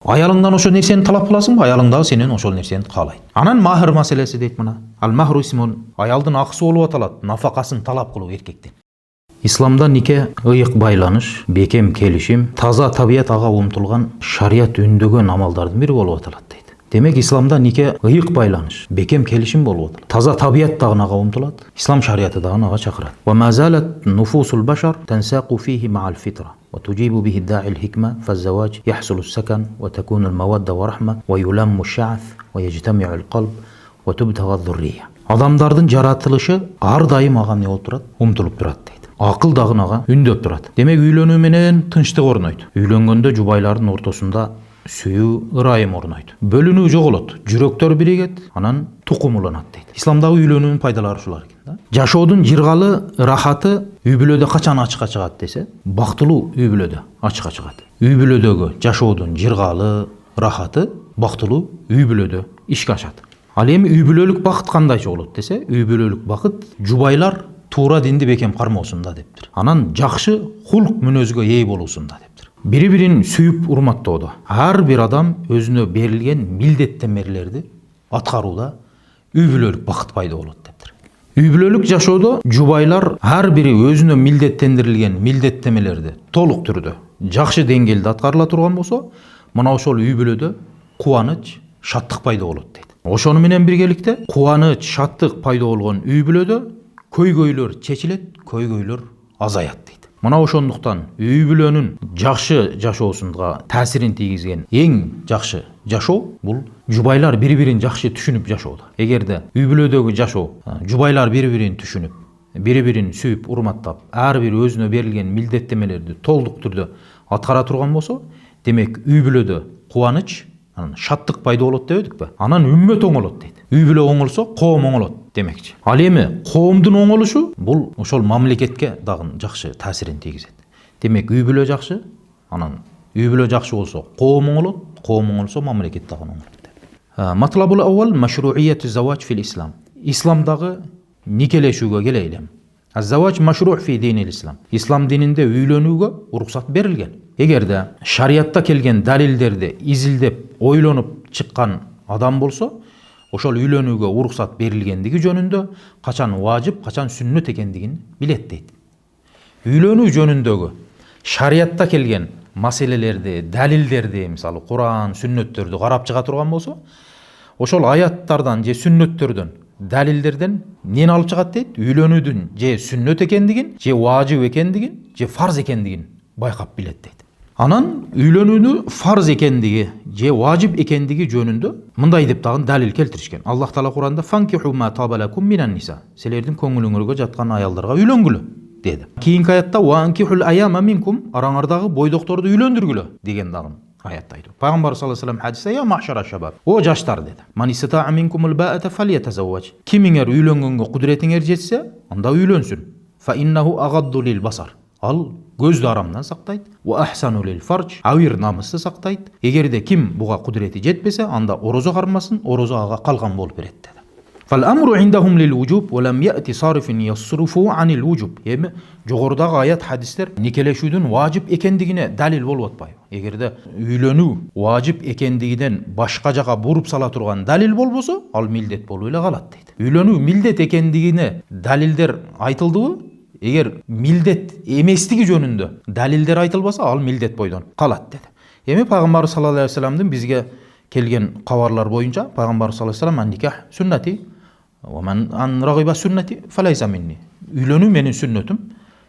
Аялыңдан ошо нерсени талап кыласыңбы? Аялың дагы сенен ошол нерсени каалайт. Анан махр маселеси дейт мына. Ал махру исмун, аялдын акысы болуп аталат, нафакасын талап кылуу эркектен. Исламда нике ыйык байланыш, бекем келишим, таза табият ага умтулган шарият үндөгөн амалдардын бири болуп аталат дейт. Демек исламда нике ыйык байланыш, бекем келишим болуп атат. Таза табият дагы ага умтулат, ислам шарияты дагы ага чакырат. Ва мазалат нуфусул башар тансaqu fihi ma'al fitra wa tujibu bihi da'i al-hikma fa-az-zawaj yahsulu as-sakan wa takunu al-mawadda wa rahma wa yulammu ash-sha'th wa yajtami'u al-qalb wa tubtagha adh-dhurriyya. Адамдардын жаратылышы ар дайым ага эмне болуп турат? Умтулуп турат дейт. Акыл дагы ага үндөп турат. Демек үйлөнүү менен тынчтык орнойт. Үйлөнгөндө жубайлардын ортосунда сүйүү, ырайым орнойт. Бөлүнүү жоголот, жүрөктөр биригет, анан тукум уланат дейт. Исламдагы үйлөнүүнүн пайдалары ушулар экен да. Жашоодун жыргалы рахаты үй бүлөдө качан ачыкка чыгат десе, бактылуу үй бүлөдө ачыкка чыгат. Үй бүлөдөгү жашоодун жыргалы рахаты бактылуу үй бүлөдө ишке ашат. Ал эми үй бүлөлүк бакыт кандайча болот десе, үй бүлөлүк бакыт жубайлар туура динди бекем кармоосунда дептир. Анан жакшы хулк мүнөзгө ээ болуусунда дептир. Бири-бирин сүйүп урматтоодо. Ар бир адам өзүнө берилген милдеттенмелерди аткарууда үй бүлөлүк бакыт пайда болот дептир. Үй бүлөлүк жашоодо жубайлар ар бири өзүнө милдеттендирилген милдеттемелерди толук түрдө жакшы деңгээлде аткарыла турган болсо, мына ошол үй бүлөдө кубаныч, шаттык пайда болот дейт. Ошону менен биргеликте кубаныч, шаттык пайда болгон үй бүлөдө көйгөйлөр чечилет, көйгөйлөр азаят дейт. Мына ошондуктан үй бүлөнүн жакшы жашоосунга таасирин тийгизген эң жакшы жашоо бул жубайлар бири-бирин жакшы түшүнүп жашоодо. Эгерде үй бүлөдөгү жашоо жубайлар бири-бирин түшүнүп, бири-бирин сүйүп урматтап, ар бир өзүнө берилген милдеттемелерди толук түрдө аткара турган болсо, демек үй бүлөдө кубаныч, шаттык пайда болот дебедикпи? Анан үммөт оңолот дейт. Үй бүлө оңолсо коом оңолот демекчи. Ал эми коомдун оңолушу бул ошол мамлекетке дагы жакшы таасирин тийгизет. Демек үй бүлө жакшы, анан үй бүлө жакшы болсо коом оңолот, коом оңолсо мамлекет дагы оңолот. Матлабул аввал машруияту завач фил ислам. Исламдагы никелешүүгө келели. Az-zawaj mashru' fi dinil islam. Ислам дининде үйлөнүүгө уруксат берилген. Эгерде шариятта келген далилдерди изилдеп, ойлонуп чыккан адам болсо, ошол үйлөнүүгө уруксат берилгендиги жөнүндө качан важип, качан сүннөт экендигин билет дейт. Үйлөнүү жөнүндөгү шариятта келген маселелерди, далилдерди, мисалы Куран, сүннөттөрдү карап чыга турган болсо, ошол аяттардан же сүннөттөрдөн, далилдерден нени алып чыгат дейт? Үйлөнүүдүн же сүннөт экендигин, же важип экендигин, же фарз экендигин байкап билет дейт. Анан үйлөнүүнү фарз экендиги же важип экендиги жөнүндө мындай деп дагы далил келтиришкен. Аллах Таала Куранда фанкиху ма табалакум минан ниса. Силердин көңүлүңөргө жаткан аялдарга үйлөнгүлө деди. Кийинки аятта ва анкихул аяма минкум, араңардагы бойдокторду үйлөндүргүлө деген дагы аятта айтты. Пайгамбар саллаллаху алейхи ва салlam хадисте я махшара шабаб. О жаштар деди. Ман истата минкумул баата фалятазавваж. Кимиңер үйлөнгөнгө кудретиңер жетсе, анда үйлөнсүн. Фа иннаху агадду лил басар. Ал көздү арамдан сактайт. Ва ахсану лил фардж. Авир намысты сактайт. Эгерде ким буга кудрети жетпесе, анда орозо кармасын, орозо ага калган болуп берет деди. فالأمر عندهم للوجوب ولم يأتي صارف يصرفه عن الوجوب. Эми жогорудагы аят хадистер никелешүүдүн важип экендигине далил болуп атпайбы? Эгерде үйлөнүү важип экендигинен башка жака буруп сала турган далил болбосо, ал милдет болуп эле калат дейт. Үйлөнүү милдет экендигине далилдер айтылдыбы? Эгер милдет эместиги жөнүндө далилдер айтылбаса, ал милдет бойдон калат деди. Эми пайгамбар саллаллаху алейхи ва салламдын бизге келген кабарлар боюнча пайгамбар саллаллаху алейхи ва саллам никах сүннати ومن أن رغب سنتي فليس مني. Үйлөнүү менин сүннөтүм.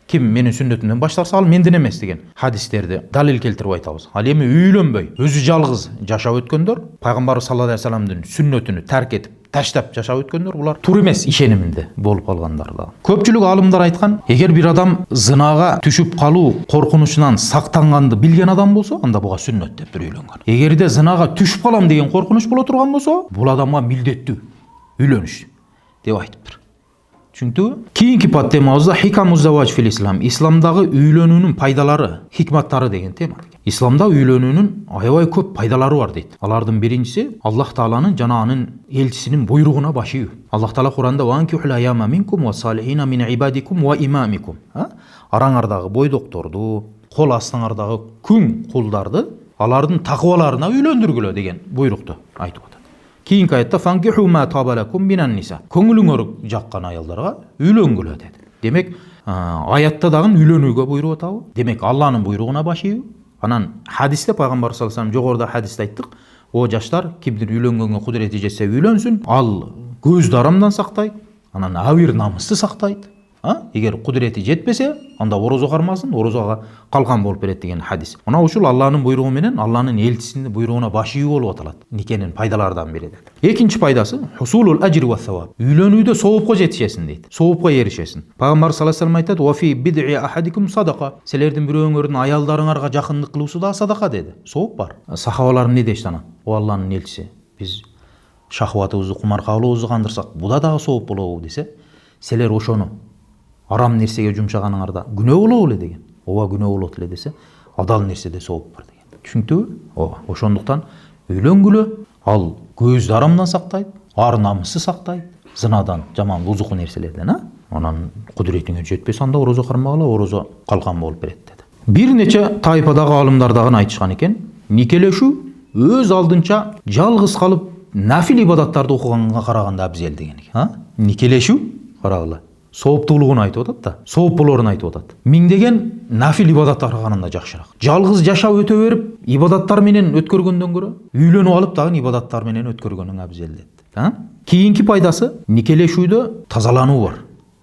Ким менин сүннөтүмдөн баш тарса, ал менден эмес деген хадистерди далил келтирип айтабыз. Ал эми үйлөнбөй, өзү жалгыз жашап өткөндөр, пайгамбар саллаллаху алейхи ва салламдын сүннөтүнү тарк этип, таштап жашап өткөндөр, булар тур эмес ишениминде болуп калгандар да. Көпчүлүк алымдар айткан, эгер бир адам зынага түшүп калуу коркунучунан сактанганды билген адам болсо, анда буга сүннөт деп үйлөнгөн. Эгерде зынага түшүп калам деген коркунуч боло турган болсо, бул адамга милдеттүү үйлөнүш деп айтыптыр. Чүнки кийинки темабызда хикамуз заваж фил ислам. Исламдагы үйлөнүүнүн пайдалары, хикматтары деген тема. Исламда үйлөнүүнүн аябай көп пайдалары бар дейт. Алардын биринчиси Аллах Тааланын жана анын элчисинин буйругуна баш ийүү. Аллах Таала Куранда ванкихул аяма минкум ва салихина мин ибадикум ва имамикум. Араңардагы бойдокторду, кол астыңардагы күң кулдарды алардын такыбаларына үйлөндүргүлө деген буйрукту айтып атат. Кийинки аятта фанкиху ма табалакум минан ниса. Көңүлүңөр жаккан аялдарга үйлөнгүлө деди. Демек, аятта дагы үйлөнүүгө буйруп атабы? Демек, Алланын буйругуна баш ийүү. Анан хадисте пайгамбар саллаллаху алейхи вассалам жогоруда хадисте айттык. О жаштар, кимдир үйлөнгөнгө кудурети жетсе үйлөнсүн. Ал көздү арамдан сактайт, анан абир намысты сактайт. Эгер кудурети жетпесе, анда орозо кармасын, орозого калкан болуп берет деген хадис. Мына ушул Алланын буйругу менен Алланын элчисинин буйругуна баш ийүү болуп аталат. Никенин пайдалардан бири дейт. Экинчи пайдасы хусулул ажри ва саваб. Үйлөнүүдө соопко жетишесиң дейт. Соопко эришесиң. Пайгамбар саллаллаху алейхи вассалам айтат: "Ва фи бид'i ахадикум садака." Силердин бирөөңөрдүн аялдарыңарга жакындык кылуусу да садака деди. Сооп бар. Сахабалар эмне дешти анан? О Алланын элчиси, биз шахватыбызды, кумаркалообузду кандырсак, буда дагы сооп болобу десе, силер ошону арам нерсеге жумшаганыңарда күнөө болобу эле деген. Ооба күнөө болот эле десе, адал нерседе сооп бар деген. Түшүнүктүбү? Ооба. Ошондуктан үйлөнгүлө, ал көздү арамдан сактайт, ар намысты сактайт, зынадан, жаман бузуку нерселерден, Анан кудуретиңе жетпесе, анда орозо кармагыла, орозо калкан болуп берет деди. Бир нече тайпадагы алымдар дагы айтышкан экен, никелешүү өз алдынча жалгыз калып нафил ибадаттарды окуганга караганда абзел деген экен. Никелешүү карагыла. Сооптуулугун айтып атат да, сооп болорун айтып атат. Миңдеген нафил ибадаттар кылгандан жакшыраак. Жалгыз жашап өтө берип, ибадаттар менен өткөргөндөн көрө, үйлөнүп алып дагы ибадаттар менен өткөргөнүң абзел дейт. Кийинки пайдасы никелешүүдө тазалануу бар.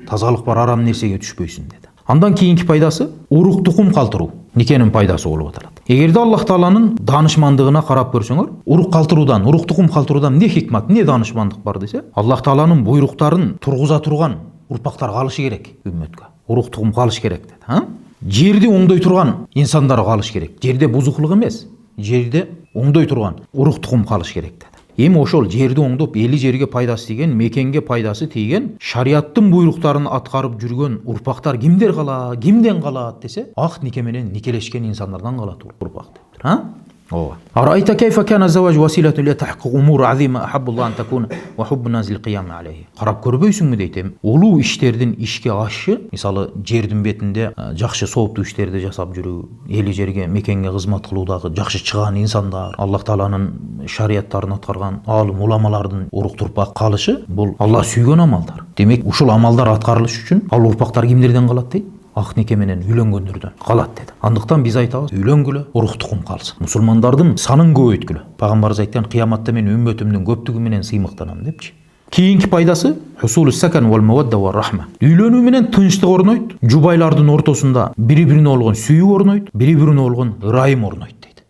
Тазалык бар, арам нерсеге түшпөйсүң деди. Андан кийинки пайдасы урук тукум калтыруу. Никенин пайдасы болуп атат. Эгерде Аллах Тааланын данышмандыгына карап көрсөңөр, урук калтыруудан, урук тукум калтыруудан эмне хикмат, эмне данышмандык бар десе, Аллах Тааланын буйруктарын тургуза турган урпактар калышы керек үммөткө. Урук тукум калыш керек деди. Жерди оңдой турган инсандар калыш керек. Жерде бузуклук эмес, жерде оңдой турган урук тукум калыш керек деди. Эми ошол жерди оңдоп, эли жерге пайдасы тийген, мекенге пайдасы тийген, шариаттын буйруктарын аткарып жүргөн урпактар кимдер калат, кимден калат десе, ак нике менен никелешкен инсандардан калат урпак дептир. Ооба. Арайта кайфа кана заваж василатун ли тахқиқ умур азима ахаббуллах ан такуна ва хуббу назил қиями алейхи. Карап көрбөйсүңбү дейт. Улуу иштердин ишке ашы, мисалы жердин бетинде жакшы сооптуу иштерди жасап жүрүү, эли жерге, мекенге кызмат кылуудагы жакшы чыган инсандар, Аллах Тааланын шариаттарын аткарган алым уламалардын урук турпак калышы, бул Алла сүйгөн амалдар. Демек, ушул амалдар аткарылыш үчүн ал урпактар кимдерден калат дейт? Ак нике менен үйлөнгөндөрдөн калат деди. Андыктан биз айтабыз, үйлөнгүлө, урук тукум калсын. Мусулмандардын санын көбөйткүлө. Пайгамбарыбыз айткан, кыяматта мен үммөтүмдүн көптүгү менен сыймыктанам депчи. Кийинки пайдасы хусулус сакан вал мавадда ва рахма. Үйлөнүү менен тынчтык орнойт, жубайлардын ортосунда бири-бирине болгон сүйүү орнойт, бири-бирине болгон ырайым орнойт дейт.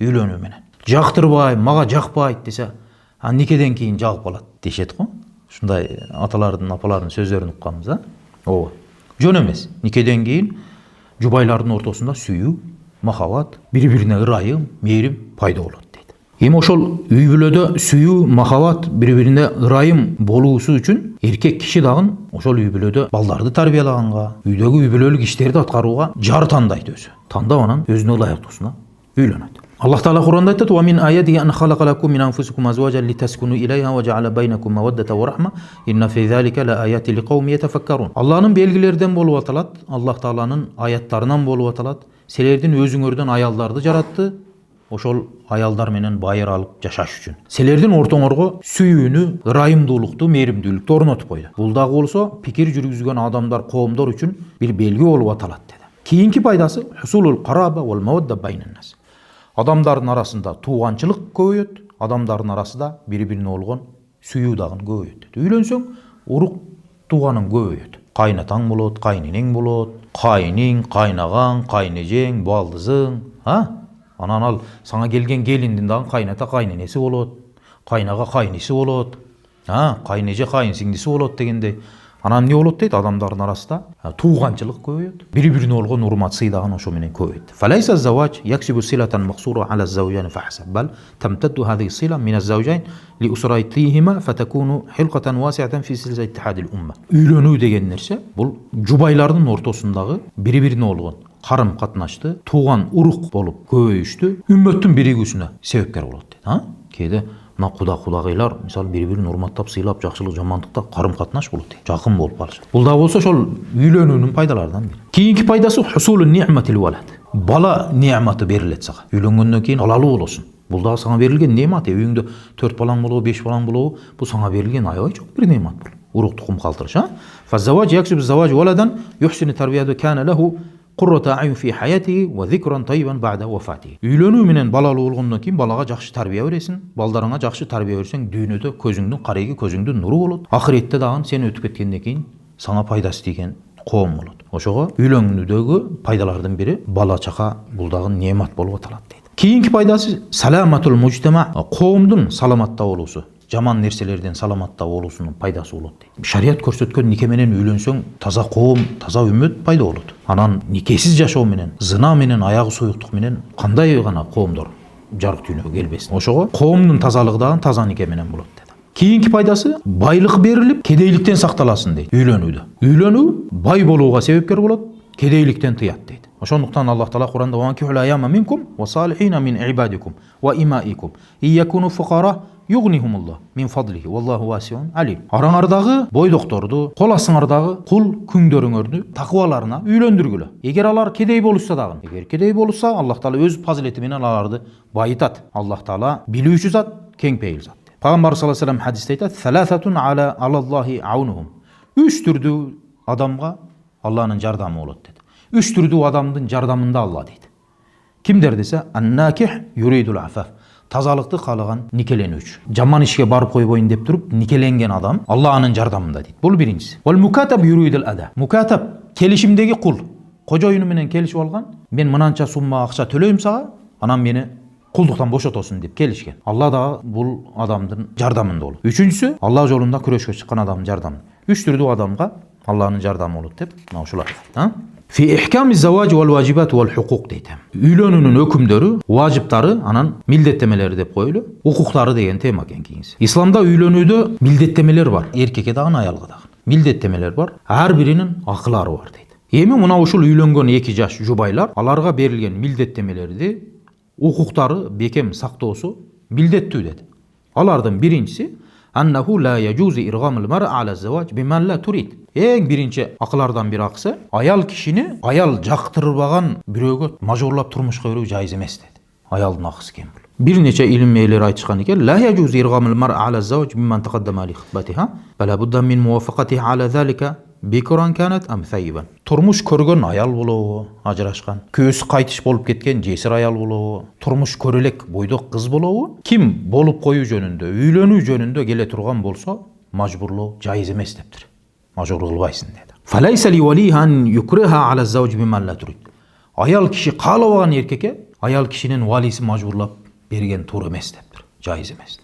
Үйлөнүү менен. Жактырбай, мага жакпайт десе, никеден кийин жагып калат дешет го. Ушундай аталардын, апалардын сөздөрүн укканбыз, Ооба. Жөн эмес. Никеден кийин жубайлардын ортосунда сүйүү, махаббат, бири-бирине ырайым, мээрим пайда болот дейт. Эми ошол үй бүлөдө сүйүү, махаббат, бири-бирине ырайым болуусу үчүн эркек киши дагы ошол үй бүлөдө балдарды тарбиялаганга, үйдөгү үй бүлөлүк иштерди аткарууга жар тандайт өзү. Тандап анан өзүнө ылайыктуусуна үйлөнөт. Аллах Таала Кур'анда айтат: "Ва мин аятиhi an khalaqa lakum min anfusikum azwajan litaskunu ilayha wa ja'ala baynakum mawaddatan wa rahma inna fi dhalika la ayatin liqaumin yatafakkarun." Алланын белгилерден болуп аталат, Аллах Тааланын аяттарынан болуп аталат. Силердин өзүңөрдөн аялдарды жаратты, ошол аялдар менен байыр алып жашаш үчүн. Силердин ортоңорго сүйүүнү, ырайымдуулукту, мээримдүүлүктү орнотуп койду. Бул дагы болсо пикир жүргүзгөн адамдар, коомдор үчүн бир белги болуп аталат деди. Кийинки пайдасы хусулул караба вал мавадда байнан нас. Адамдардын арасында тууганчылык көбөйөт, адамдардын арасында бири-бирине болгон сүйүү дагы көбөйөт. Үйлөнсөң, урук тууганың көбөйөт. Кайнатаң болот, кайненең болот, кайның, кайнаган, кайнежең, балдызың, Анан ал саңа келген келиндин дагы кайната кайненеси болот, кайнага кайниси болот, кайнеже кайын сиңдиси болот дегендей. Анан эмне болот дейт? Адамдардын арасында тууганчылык көбөйөт. Бири-бирине болгон урмат сый дагы ошо менен көбөйөт. Фалайса заваж яксибу силатан махсура ала завжайн фахсаб бал тамтадду хадhihi сила мин az-zawjayn li usratihima fatakunu hilqatan wasi'atan fi silsilati ittihad al-umma. Үйлөнүү деген нерсе бул жубайлардын ортосундагы бири-бирине болгон карым катнашты, тууган урук болуп көбөйүштү, үммөттүн биригүүсүнө себепкер болот дейт. Кээде мына кудагыйлар мисалы бири-бирин урматтап, сыйлап, жакшылык, жамандыкта карым катнаш болот дейт. Жакын болуп калышат. Бул да болсо ошол үйлөнүүнүн пайдаларынан бири. Кийинки пайдасы хусулун ни'матил валад. бала неаматы берилет сага. Үйлөнгөндөн кийин балалуу болосуң. Бул дагы сага берилген неамат. Үйүңдө 4 балаң болобу, 5 балаң болобу, бул сага берилген аябай чоң бир неамат бул. Урук тукум калтырыш, а? Фаззаваж яксуб заваж валадан юхсину тарбияту кана лаху qurrata ayun fi hayatihi wa zikran tayyiban ba'da wafatihi. Үйлөнүү менен балалуу болгондон кийин балага жакшы тарбия бересиң, балдарыңа жакшы тарбия берсең, дүйнөдө көзүңдүн карайгы, көзүңдүн нуру болот. Ахиретте дагы сен өтүп кеткенден кийин сага пайдасы тийген коом болот. Ошого үйлөнүүдөгү пайдалардын бири бала чака, бул дагы неамат болуп аталат дейт. Кийинки пайдасы саламатул мужтама, коомдун саламатта болуусу. Жаман нерселерден саламатта болуусунун пайдасы болот дейт. Шарият көрсөткөн нике менен үйлөнсөң таза коом, таза үммөт пайда болот. Анан никесиз жашоо менен, зына менен, аягы суюктук менен кандай гана коомдор жарык дүйнөгө келбесин. Ошого коомдун тазалыгы дагы таза нике менен болот дейт. Кийинки пайдасы байлык берилип, кедейликтен сакталасың дейт үйлөнүүдө. Үйлөнүү бай болууга себепкер болот, кедейликтен тыят дейт. Ошондуктан Аллах Таала Куранда "Ванкихул аяма минкум ва салихина мин ибадикум ва имаикум иякуну фуқара югнихумуллах мин фадлихи валлаху васиун алим". Араңардагы бойдокторду, кол астыңардагы кул күңдөрүңөрдү такыбаларына үйлөндүргүлө. Эгер алар кедей болушса дагы, эгер кедей болушса, Аллах Таала өз фазилети менен аларды байытат. Аллах Таала билүүчү зат, кең пейил зат. Пайгамбар саллаллаху алейхи ва салlam хадисте айтат: "Саласатун ала Аллахи аунухум". Үч түрдүү адамга Алланын жардамы болот дейт. Үч түрдүү адамдын жардамында Алла дейт. Кимдер десе, аннаких юридул афаф. Тазалыкты каалаган никеленүүчү. Жаман ишке барып койбойн деп туруп никеленген адам Алланын жардамында дейт. Бул биринчиси. Вал мукатаб юридул ада. Мукатаб келишимдеги кул. Кожоюну менен келишип алган. Мен мынанча сумма акча төлөйм сага, анан мени кулдуктан бошотосуң деп келишкен. Алла да бул адамдын жардамында болот. Үчүнчүсү Алла жолунда күрөшкө чыккан адамдын жардамы. Үч түрдүү адамга Алланын жардамы болот деп мына ушулар. Фи ихками заваж вал важибат вал хукук дейт. Үйлөнүүнүн өкүмдөрү, важиптары, анан милдеттемелери деп коелу. Укуктары деген тема экен кийинси. Исламда үйлөнүүдө милдеттемелер бар. Эркекке дагы, аялга дагы. Милдеттемелер бар. Ар биринин акылары бар дейт. Эми мына ушул үйлөнгөн эки жаш жубайлар аларга берилген милдеттемелерди, укуктары бекем сактоосу милдеттүү дейт. Алардын биринчиси аннаху ла яжузу иргамул мар'a ala заваж биман ла турид. Эң биринчи акылардан бири акысы, аял кишини аял жактырбаган бирөөгө мажбурлап турмушка берүү жайыз эмес дейт. Аялдын акысы экен бул. Бир нече илим ээлери айтышкан экен, ла яжузу иргамул mar'a ala заваж биман тaqaddama li khutbatiha, бала будда мин мувафaqatihi ala залика бикран канат ам сайибан. Турмуш көргөн аял болобу, ажырашкан, көөсү кайтыш болуп кеткен жесир аял болобу, турмуш көрө элек бойдок кыз болобу, ким болуп коюу жөнүндө, үйлөнүү жөнүндө келе турган болсо, мажбурлоо жайыз эмес дептир. Мажбур кылбайсың деди. Фалайса ли валихан юкриха ala завж биман ла турид. Аял киши каалабаган эркекке аял кишинин валиси мажбурлап берген туура эмес дептир. Жайыз эмес.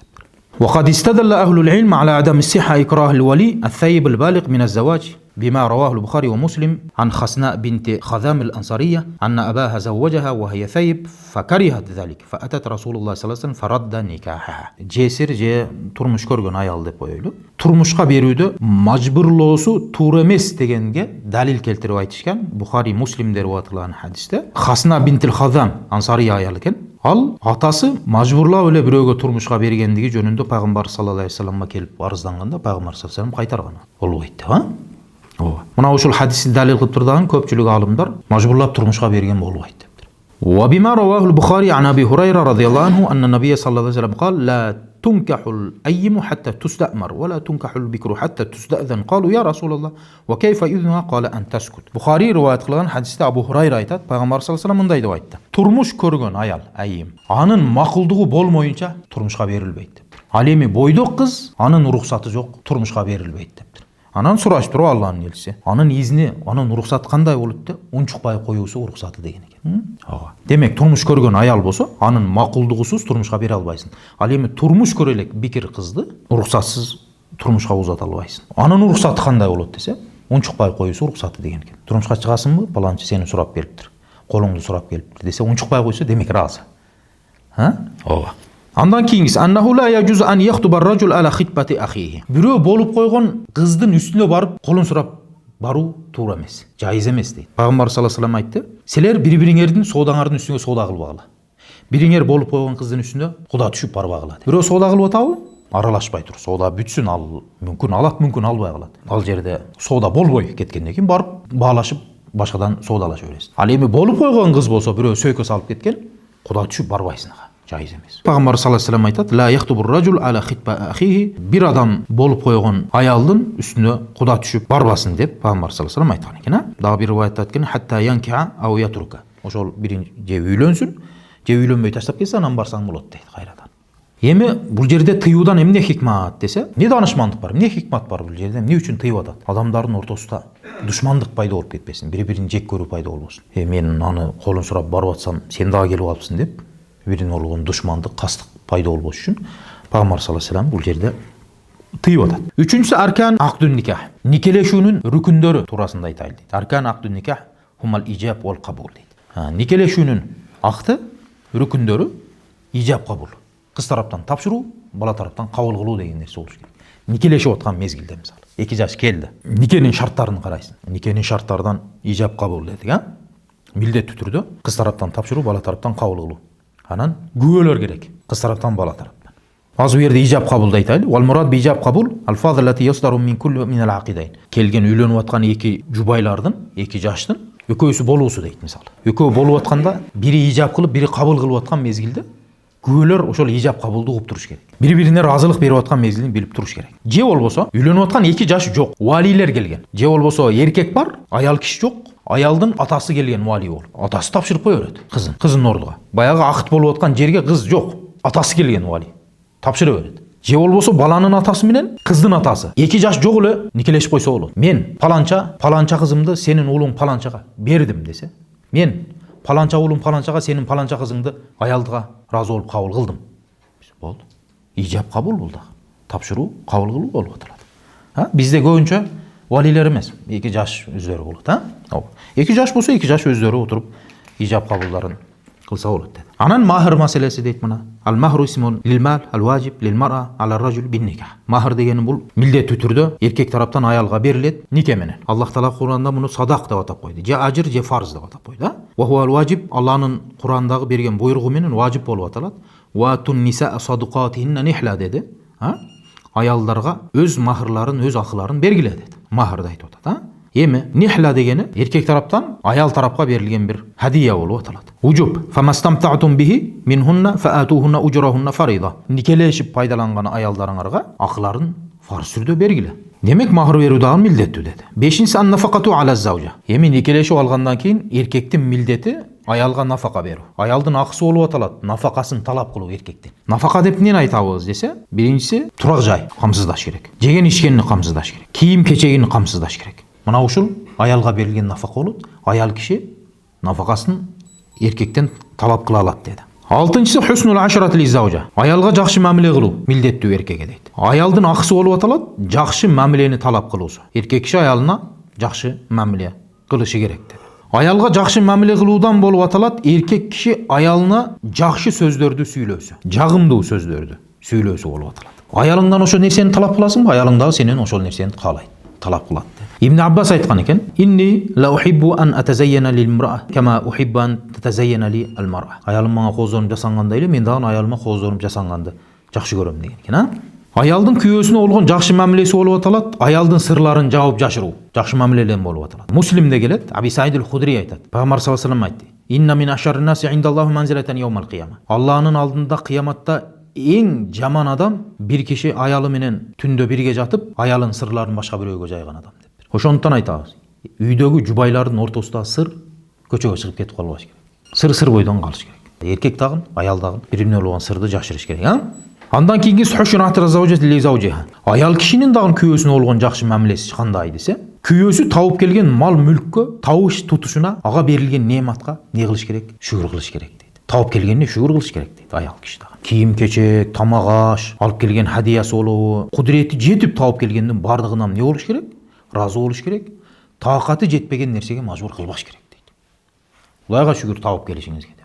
وقد استدل أهل العلم على عدم الصحة إكراه الولي الثيب البالغ من الزواج بما رواه البخاري ومسلم عن خسناء بنت خذام الأنصارية أن أباها زوجها وهي ثيب فكرهت ذلك فأتت رسول الله صلى الله عليه وسلم فرد نكاحها. جесир же турмуш көргөн аял деп коелу. Турмушка берүүдө мажбурлоосу туура эмес дегенге далил келтирип айтышкан. Бухари, Муслимдер батылган хадисте. Хасна бинтил Хазам Ансария аял экен. Ал атасы мажбурлап эле бирөөгө турмушка бергендиги жөнүндө пайгамбар саллаллаху алейхи вассаламга келип арызданганда пайгамбар саллаллаху алейхи вассалам кайтарган. Болбойт деп, а? Ооба. Мына ушул хадисти далил кылып турган көпчүлүк алымдар мажбурлап турмушка берген болбойт дептир. Ва бима раваху al-Bukhari an Abi Hurayra radhiyallahu anhu anna an-nabiy sallallahu alayhi wasallam qala la tunkahu al-ayyimu hatta tusta'mar wa la tunkahu al-bikru hatta tusta'zan. Qalu ya Rasulullah wa kayfa idhnuha qala an taskut. Bukhari riwayat кылган хадисте Abu Hurayra айтат, пайгамбар саллаллаху алейхи вассалам мындай деп айтты. Турмуш көргөн аял, айым, анын макулдугу болмоюнча турмушка берилбейт деп. Ал эми бойдок кыз, анын уруксаты жок, турмушка берилбейт деп. Анан сурашып туруп Алланын элчиси, анын изни, анын уруксаты кандай болот деп, унчукпай коюусу уруксаты деген экен. Ага. Демек турмуш көргөн аял болсо, анын макулдугусуз турмушка бере албайсың. Ал эми турмуш көрө элек бикир кызды уруксатсыз турмушка узата албайсың. Анын уруксаты кандай болот десе, унчукпай коюусу уруксаты деген экен. Турмушка чыгасыңбы? Баланчы сени сурап келиптир. Колуңду сурап келиптир десе, унчукпай койсо демек ыраазы. Ооба. Андан кийингиси аннаху ла яжузу ан яхтуба ar-rajul ala khitbati akhihi. Бирөө болуп койгон кыздын үстүнө барып колун сурап баруу туура эмес. Жайыз эмес дейт. Пайгамбар саллаллаху алейхи вассалам айтты: "Силер бири-бириңердин соодаңардын үстүнө соода кылбагыла. Бириңер болуп койгон кыздын үстүнө куда түшүп барбагыла." Бирөө соода кылып атабы? Аралашпай тур. Соода бүтсүн, ал мүмкүн алат, мүмкүн албай калат. Ал жерде соода болбой кеткенден кийин барып баалашып башкадан соодалаша бересиң. Ал эми болуп койгон кыз болсо, бирөө сөйкө салып кеткен, куда түшүп барбайсың ага. Жайыз эмес. Пайгамбар саллаллаху алейхи ва салlam айтат: "Ла яхтубур ражул ала хитба ахихи", бир адам болуп койгон аялдын үстүнө куда түшүп барбасын деп Пайгамбар саллаллаху алейхи ва салlam айткан экен. Дагы бир риwayatта айткан: "Хатта янкиа ау ятрука". Ошол биринчи же үйлөнсүн, же үйлөнбөй таштап кетсе, анан барсаң болот дейт кайрадан. Эми бул жерде тыюудан эмне хикмат десе, эмне данышмандык бар, эмне хикмат бар бул жерде, эмне үчүн тыйып атат? Адамдардын ортосунда душмандык пайда болуп кетпесин, бири-бирин жек көрүү пайда болбосун. Мен аны колун сурап барып атсам, сен дагы келип алыпсың деп, бирине болгон душмандык, кастык пайда болбош үчүн Пайгамбар саллаллаху алейхи ва салlam бул жерде тыйып атат. Үчүнчүсү аркан акдун никах. Никелешүүнүн рүкүндөрү туурасында айтайлы дейт. Аркан акдун никах хумал ижаб вал кабул дейт. Никелешүүнүн акты, рүкүндөрү ижаб кабул. Кыз тараптан тапшыруу, бала тараптан кабыл кылуу деген нерсе болуш керек. Никелешип аткан мезгилде мисалы, 2 жаш келди. Никенин шарттарын карайсың. Никенин шарттарынан ижаб кабул дедик, милдеттүү түрдө кыз тараптан тапшыруу, бала тараптан кабыл кылуу. Анан күбөлөр керек. Кыз тараптан, бала тараптан. Азыр бу жерде ижаб кабулду айтайлы. Вал мурад би ижаб кабул алфазлати ясдару мин кулли мин ал-акидайн. Келген үйлөнүп аткан 2 жубайлардын, 2 жаштын экөөсү болуусу дейт мисалы. Экөө болуп атканда бири ижаб кылып, бири кабыл кылып аткан мезгилде күбөлөр ошол ижаб кабулду угуп туруш керек. Бири-бирине разылык берип аткан мезгилин билип туруш керек. Же болбосо үйлөнүп аткан 2 жаш жок, валилер келген. Же болбосо эркек бар, аял киши жок, аялдын атасы келген вали болуп. Атасы тапшырып кое берет кыздын ордуга. Баягы акыт болуп аткан жерге кыз жок, атасы келген вали. Тапшыра берет. Же болбосо баланын атасы менен кыздын атасы 2 жаш жок эле никелешип койсо болот. Мен паланча кызымды сенин уулуң паланчага бердим десе, мен паланча уулуң паланчага сенин паланча кызыңды аялдыга разы болуп кабыл кылдым. Болду. Ижаб кабул бул да. Тапшыруу, кабыл кылуу болуп аталат. Бизде көбүнчө валилер эмес, 2 жаш өздөрү болот, 2 жаш болсо 2 жаш өздөрү отуруп ижаб кабулдарын кылса болот dedi. Анан махр маселеси дейт мына. Ал махру исмун лил мал, ал важиб лил мара, ала ражул бин никах. Махр дегени бул милдеттүү түрдө эркек тараптан аялга берилет нике менен. Аллах таала Кур'анда муну садак деп атап койду. Же ажыр, же фарз деп атап койду. Ва хуа ал важиб, Аллахнын Кур'андагы берген буйругу менен важиб болуп аталат. Ва тун ниса садукатихинна нихла деди. Аялдарга өз махрларын, өз акыларын бергиле деди. Махрды айтып атат, Эми нихла дегени эркек тараптан аял тарапка берилген бир хадия болуп аталат. Уджуб фамастамта'тум бихи минхунна фаатухунна уджрахунна фарида. Никелешип пайдаланган аялдарыңарга акыларын фарз түрдө бергиле. Демек махр берүү дагы милдеттүү деди. 5-инчи аннафакату ала заужа. Эми никелешип алгандан кийин эркектин милдети аялга нафака берүү. Аялдын акысы болуп аталат, нафакасын талап кылуу эркектен. Нафака деп эмнени айтабыз десе, биринчиси турак жай камсыздаш керек. Жеген ичкенин камсыздаш керек. Кийим кечегин камсыздаш керек. Мына ушул аялга берилген нафака болот. Аял киши нафакасын эркектен талап кыла алат деди. 6-нчысы хуснул ашрат ли заужа. Аялга жакшы мамиле кылуу милдеттүү эркекке дейт. Аялдын акысы болуп аталат, жакшы мамилени талап кылуусу. Эркек киши аялына жакшы мамиле кылышы керек деди. Аялга жакшы мамиле кылуудан болуп аталат, эркек киши аялына жакшы сөздөрдү сүйлөөсү, жагымдуу сөздөрдү сүйлөөсү болуп аталат. Аялыңдан ошол нерсени талап кыласыңбы? Аялың дагы сенен ошол нерсени каалайт, талап кылат. Ибн Аббас айткан экен: "Инни ла ухиббу ан атазайяна лил мраа кама ухиббу ан татазайяна ли ал мар'a." Аялым мага кооздонуп жасангандай эле мен дагы аялыма кооздонуп жасанганды жакшы көрөм деген экен, Аялдын күйөөсүнө болгон жакшы мамилеси болуп аталат, аялдын сырларын жаап жашыруу жакшы мамиледен болуп аталат. Муслимде келет, Аби Саид аль-Худри айтат. Пайгамбар саллаллаху алейхи ва салlam айтты: "Инна мин ашаррин наси индаллахи манзилатан яумал кияма." Аллахнын алдында кыяматта эң жаман адам бир киши аялы менен түндө бирге жатып, аялын сырларын башка бирөөгө жайган адам деп. Ошондуктан айтабыз, үйдөгү жубайлардын ортосунда сыр көчөгө чыгып кетип калбаш керек. Сыр бойдон калыш керек. Эркек дагы, аял дагы бири-бирине болгон сырды жашырыш керек, Андан кийинки хушунатыр заужат ли заужиха. Аял кишинин дагы күйөөсүнө болгон жакшы мамилеси кандай десе, күйөөсү тауып келген мал мүлккө, табыш тутушуна, ага берилген неmatка не кылыш керек? Шүгүр кылыш керек дейт. Тауып келгенне шүгүр кылыш керек дейт аял киши дагы. Кийим кечек, тамак аш, алып келген хадиясы болобу, кудурети жетип тауып келгендин бардыгынан не болуш керек? Разы болуш керек. Таакаты жетпеген нерсеге мажбур кылбаш керек дейт. Кудайга шүгүр тауып келишиңизге деп.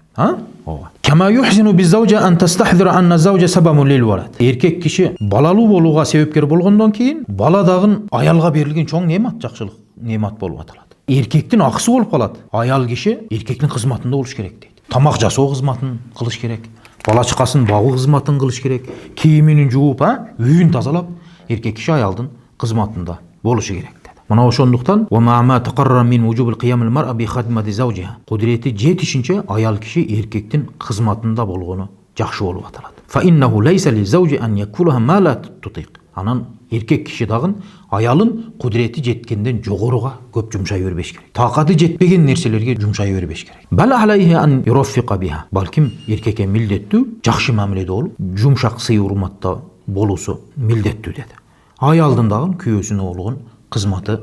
Ооба. Кама юхсину биз-заужа ан тастахдира анна заужа сабабун лил валад. Эркек киши балалуу болууга себепкер болгондон кийин бала дагы аялга берилген чоң немат, жакшылык немат болуп аталат. Эркектин акысы болуп калат. Аял киши эркектин кызматында болуш керек дейт. Тамак жасоо кызматын кылыш керек. Бала чакасын багуу кызматын кылыш керек. Кийимин жууп, үйүн тазалап, эркек киши аялдын кызматында болушу керек dedi. Мына ошондуктан wa ma taqarrara min wujub al-qiyam al-mar'a bi khidmati zawjiha. Кудіреті жетишинче аял киши эркектин кызматында болгону жакшы болуп аталат. Fa innahu laysa li-zawji an yakulaha ma la tutiq. Анан эркек киши дагы аялын кудірети жеткенден жогоруга көп жумшай бербеш керек. Такаты жетпеген нерселерге жумшай бербеш керек. Бал алайхи ан юраффиqa биha. Балким эркекке милдеттүү жакшы мамиледе болуп, жумшак сый урматта болуусу милдеттүү деди. Аялдын дагы күйөөсүнө болгон кызматы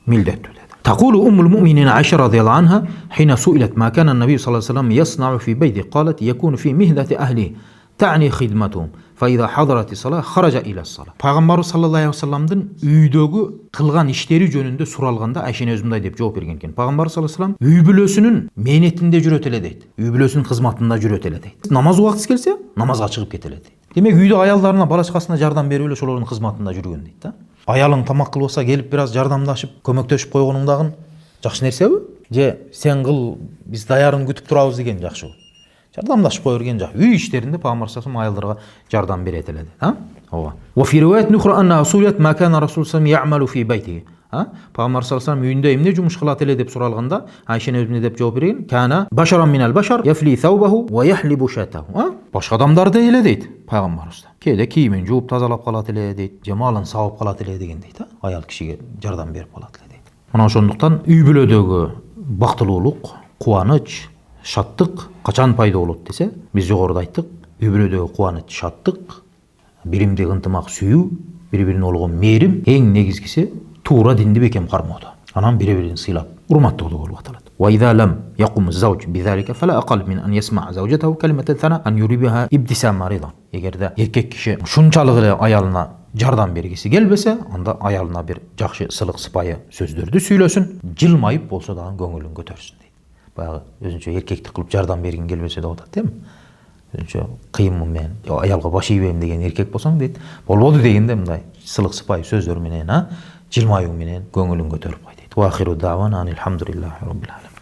милдеттүү деди. تقول أم المؤمنين عائشة رضي الله عنها حين سئلت ما كان النبي صلى الله عليه وسلم يصنع في بيته قالت يكون في مهنة أهله تعني خدمتهم فإذا حضرت الصلاة خرج إلى الصلاة. Пайгамбар саллаллаху алейхи вассаламдын үйдөгү кылган иштери жөнүндө суралганда Айшене өзү мындай деп жооп берген экен. Пайгамбар саллаллаху алейхи вассалам үй бүлөсүнүн мээнетинде жүрөт эле дейт. Үй бүлөсүнүн кызматында жүрөт эле дейт. Намаз убактысы келсе, намазга чыгып кете эле дейт. Демек үйдө аялдарына, балачкасына жардам берип эле ошолордун кызматында жүргөн дейт да. Аялың тамак кылбаса келип бир аз жардамдашып, көмөктөшүп койгонуң дагы жакшы нерсеби? Же сен кыл, биз даярын күтүп турабыз деген жакшыбы? Жардамдашып кое берген жак. Үй иштеринде Пайгамбар саллаллаху алейхи аялдарга жардам берет эле, да? Ооба. Ва фи риваят нухра анна асулят ма кана расул саллаллаху алейхи яъмалу фи байтиhi. Пайгамбар саллаллаху алейхи үйүндө эмне жумуш кылат эле деп суралганда, Айшене өзү деп жооп берген, кана башаран минал башар яфли саубаху ва яхлибу шатаху. Башка адамдарды эле дейт Пайгамбарыбыз. Кээде кийимин жууп тазалап калат эле дейт, же малын сабап калат эле деген дейт, аял кишиге жардам берип калат эле дейт. Мына ошондуктан үй бүлөдөгү бактылуулук, кубаныч, шаттык качан пайда болот десе, биз жогоруда айттык, үй бүлөдөгү кубаныч, шаттык, биримдик ынтымак сүйүү, бири-бирине болгон мээрим, эң негизгиси туура динди бекем кармоодо. Анан бири-бирин сыйлап, урматтоодо болуп аталат. Wa idha lam yaqum az-zawj bidhalika fala aqall min an yasma' zawjatahu kalimatan thana an yuribaha ibtisama ridan. Эгерде эркек киши шунчалык эле аялына жардам бергиси келбесе, анда аялына бир жакшы сылык сыпайы сөздөрдү сүйлөсүн, жылмайып болсо дагы көңүлүн көтөрсүн дейт. Баягы өзүнчө эркектик кылып жардам бергин келбесе деп атат, эми. Өзүнчө кыйымы менен аялга баш ийбейм деген эркек болсоң дейт, болбоду дегенде мындай сылык сыпайы сөздөр менен, жылмаюу менен көңүлүн көтөрүп кой дейт. Ва ахиру давана алхамдулиллахи rabbil alamin.